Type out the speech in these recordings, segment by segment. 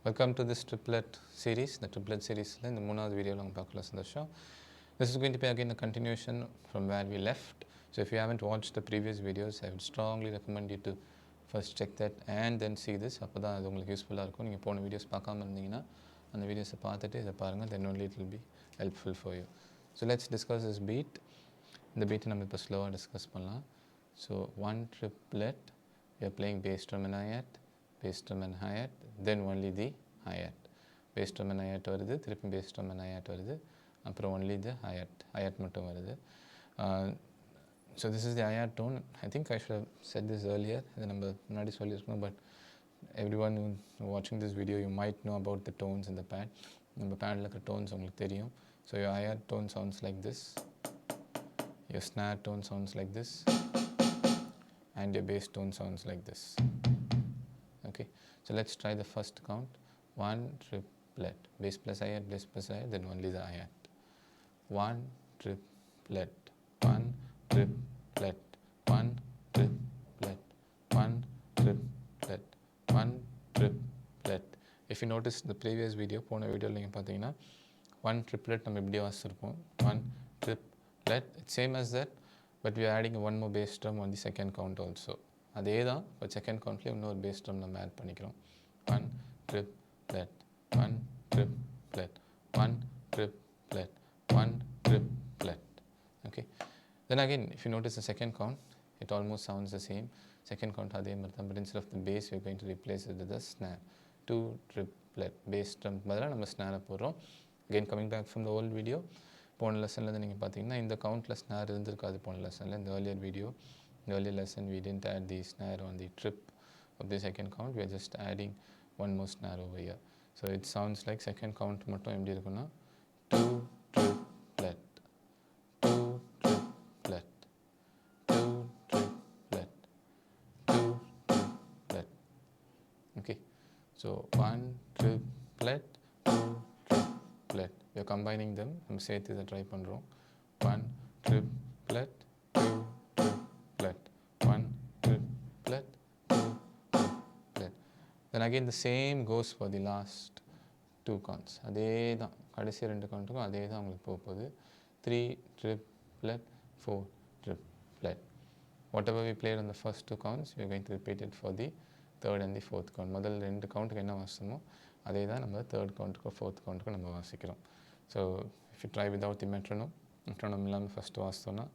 Welcome to this triplet series. The triplet series in the மூணாவது வீடியோல நம்ம பார்க்கலாம் சந்தோஷம். This is going to be again a continuation from where we left. So if you haven't watched the previous videos, I would strongly recommend you to first check that and then see this. அப்பதான் அது உங்களுக்கு யூஸ்ஃபுல்லா இருக்கும். நீங்க போன videos பார்க்காம இருந்தீங்கன்னா அந்த வீடியோஸை பார்த்துட்டு இதை பாருங்க, then only it will be helpful for you. So let's discuss this beat. இந்த beat நம்ம இப்போ ஸ்லோவாக டிஸ்கஸ் பண்ணலாம். So one triplet, we are playing bass drum and hi-hat, bass drum and hi-hat, then only the hi-hat. Bass drum and hi-hat வருது, திருப்பி bass drum and hi-hat வருது, அப்புறம் only the hi-hat மட்டும் வருது. So this is the hi-hat tone. I think I should have said this earlier. இதை நம்ம முன்னாடி சொல்லியிருக்கணும், but everyone watching this video, you might know about the tones in the pad. நம்ம பேடில் இருக்கிற tones உங்களுக்கு தெரியும். So your hi-hat tone sounds like this, your snare tone sounds like this, and your bass tone sounds like this. Okay, so let's try the first count. One triplet, bass plus hi-hat, bass plus hi-hat, then only the hi-hat. One triplet, one triplet, one triplet, one triplet, one triplet. If you notice the previous video, போன வீடியோவில் நீங்கள் பார்த்தீங்கன்னா one triplet நம்ம இப்படியே வாசிச்சிருப்போம். One triplet, it's same as that, but we are adding one more bass drum on the second count also. அதே தான், but second countல இன்னொரு bass drum நம்ம add பண்ணிக்கிறோம். One triplet, one triplet, one triplet, one triplet. Okay, then again if you notice the second count, it almost sounds the same. Second count அதே மாதிரி தான், but instead of the bass we are going to replace it with the snare. Two triplet, bass drum பதிலாக நம்ம snare போடுறோம். Again coming back from the old video, போன லெசனில் நீங்கள் பார்த்தீங்கன்னா இந்த கவுண்டில் ஸ்னார் இருந்திருக்காது. போன லெசனில் இந்த earlier video, the earlier lesson, we didn't add the snare on the trip of the second count. We are just adding one more snare over here. So it sounds like second count மட்டும் எப்படி இருக்குன்னா two triplet, two triplet, two triplet, two triplet. Okay, so one triplet, two triplet. We are combining them. நம்ம சேர்த்து இதை try பண்ணுறோம். One triplet, two triplet, one triplet, two triplet. Then again the same goes for the last two counts. அதே தான் கடைசி ரெண்டு கவுண்ட்டுக்கும் அதே தான் உங்களுக்கு போக போகுது. Three triplet, four triplet. Whatever we played on the first two counts, we are going to repeat it for the third and the fourth count. முதல் ரெண்டு கவுண்ட்டுக்கு என்ன வாசிச்சோமோ அதே தான் நம்ம தேர்ட் கவுண்ட்டுக்கும் ஃபோர்த் கவுண்ட்டுக்கும் நம்ம வாசிக்கிறோம். So if you try without the metronome இல்லாமல் first வாசித்தோன்னா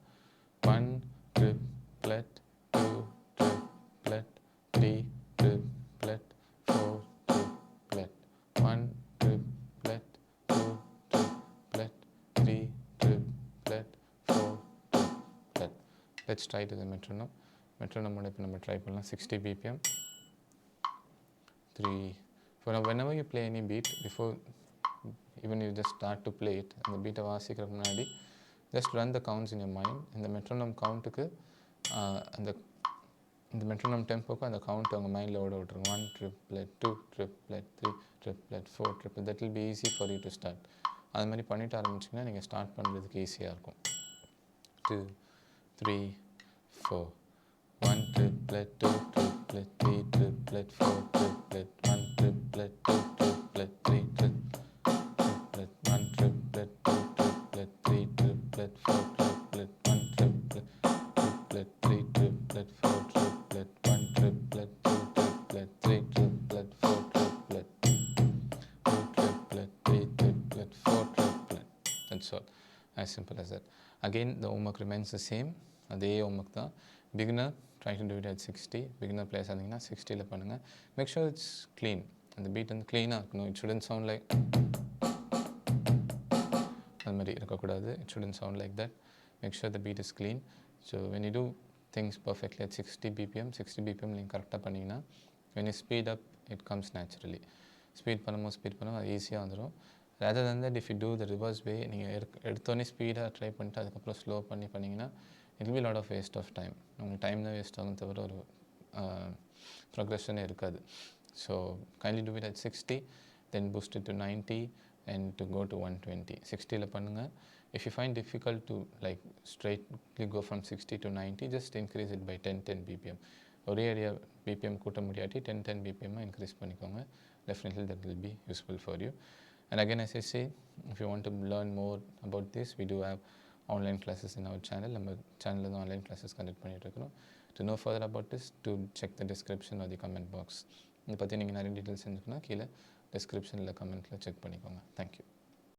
one triplet, two triplet, three triplet, four triplet, one triplet, two triplet, three triplet, four triplet. Let's try to the metronome. Metronome இப்போ நம்ம try பண்ணலாம். 60 BPM. 3. For now, whenever you play any beat, before even you just start to play it, அந்த பீட்டை வாசிக்கிறதுக்கு முன்னாடி just run the counts in your mind. இந்த metronome கவுண்ட்டுக்கு இந்த metronome டெம்போக்கு அந்த கவுண்ட் உங்கள் மைண்டில் ஓட விட்டுருங்க. One triplet, two triplet, three triplet, four triplet. That will be easy for you to start. அது மாதிரி பண்ணிட்டு ஆரம்பிச்சிங்கன்னா நீங்கள் ஸ்டார்ட் பண்ணுறதுக்கு ஈஸியாக இருக்கும். 2, 3, 4. One triplet, two triplet, three triplet, four triplet, one triplet, two triplet, three triplet, one triplet, two triplet, three triplet, four triplet, one triplet, triplet, three triplet, four triplet, one triplet, two triplet, three triplet, four triplet, two triplet, three triplet, four triplet. That's all. As simple as that. Again, the homework remains the same. அதே homework தான். Beginner, try to do it at 60. Beginner players ஆனீங்கன்னா 60ல பண்ணுங்க. Make sure it's clean. அந்த beat வந்து க்ளீனாக இருக்கணும். It shouldn't sound like அது மாதிரி இருக்கக்கூடாது. It shouldn't sound like that. Make sure the beat is clean. So when you do things perfectly at 60 BPM, 60 BPM நீங்கள் கரெக்டாக பண்ணிங்கன்னா when you speed up, it comes naturally. Speed பண்ணும்போது அது ஈஸியாக வந்துடும். rather than that, if you do the reverse way, நீங்கள் எடுத்தோடனே ஸ்பீடாக ட்ரை பண்ணிட்டு அதுக்கப்புறம் ஸ்லோ பண்ணிங்கன்னா it will be a lot of waste of time. உங்களுக்கு டைம் தான் வேஸ்ட் ஆகும், தவிர ஒரு ப்ரோக்ரெஷனே இருக்காது. So kindly do it at 60, then boost it to 90 and to go to 120. 60ல பண்ணுங்க. If you find difficult to like straightly go from 60 to 90, just increase it by 10 BPM. ஒரே அடியாக BBM கூட்ட முடியாட்டி 10 பிபிஎம்மாக increase பண்ணிக்கோங்க. Definitely that will be useful for you. And again, as I say, if you want to learn more about this, we do have online classes in our channel. நம்ம சேனலில் தான் online classes conduct பண்ணிட்டு இருக்கிறோம். To know further about this, to check the description or the comment box. இதை பற்றி நீங்கள் நிறைய details இருந்துச்சுன்னா கீழே டிஸ்கிரிப்ஷனில் கமெண்ட்டில் செக் பண்ணிக்கோங்க. தேங்க்யூ.